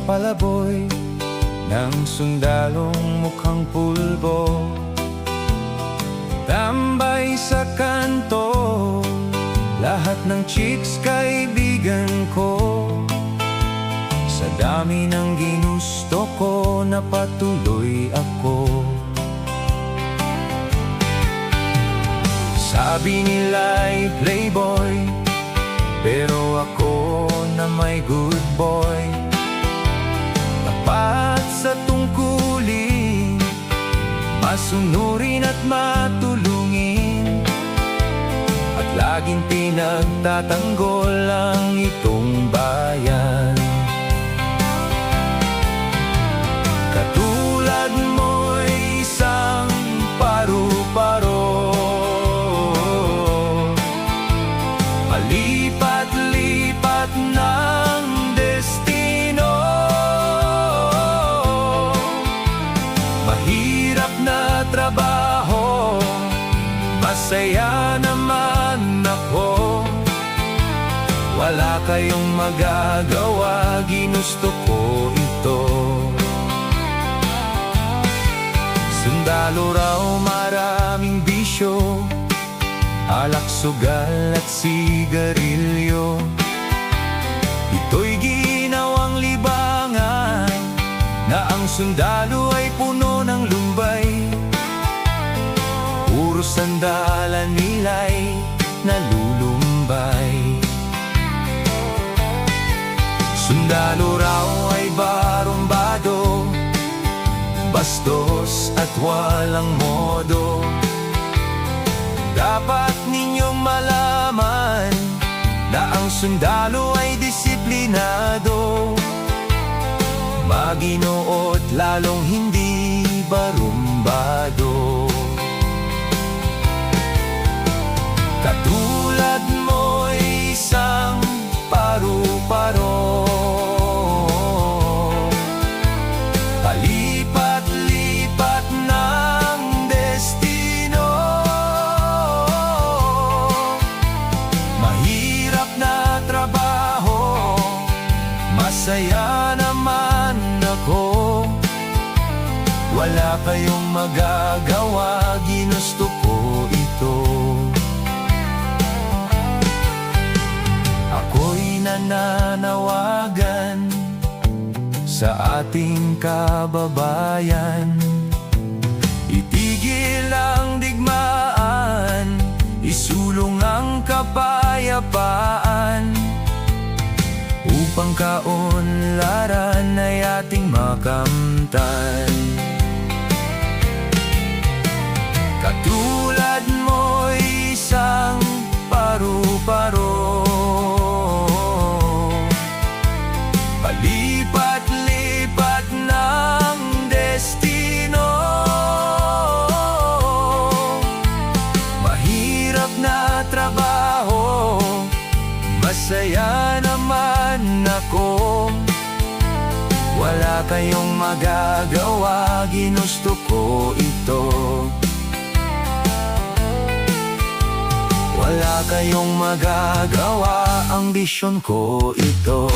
palaboy ng sundalong mukhang pulbo. Tambay sa kanto, lahat ng chicks kaibigan ko. Sa dami ng ginusto ko, napatuloy ako. Sabi nila'y playboy, pero ako na may good boy. Tapat sa tungkulin, masunurin at matulungin, at laging pinagtatanggol ang itong bayan. Katulad mo'y isang paru-paro, palipat-lipat ng destino. Mahirap na trabaho, masaya naman ako. Wala kayong magagawa, ginusto ko ito. Sundalo raw maraming bisyo, alak, sugal at sigarilyo. Ito'y ginawang libangan, na ang sundalo ay puno ng lumbay. Puro sandalan nila'y nalulumbay. Sundalo raw ay barumbado, bastos at walang modo. Dapat ninyong malaman na ang sundalo ay disiplinado, maginoo at lalong hindi barumbado. Katulad mo'y isang paru-paro, palipat-lipat ng destino. Mahirap na trabaho, masaya naman ako. Wala kayong magagawa, ginusto ko ito. Ako'y nananawagan sa ating kababayan, itigil ang digmaan, isulong ang kapayapaan, upang kaunlaran ay ating makamtan. Katulad mo'y isang paru-paro, palipat-lipat ng destino. Mahirap na trabaho, masaya naman ako. Wala kayong magagawa, ginusto ko ito. Wala kayong magagawa, ambisyon ko ito.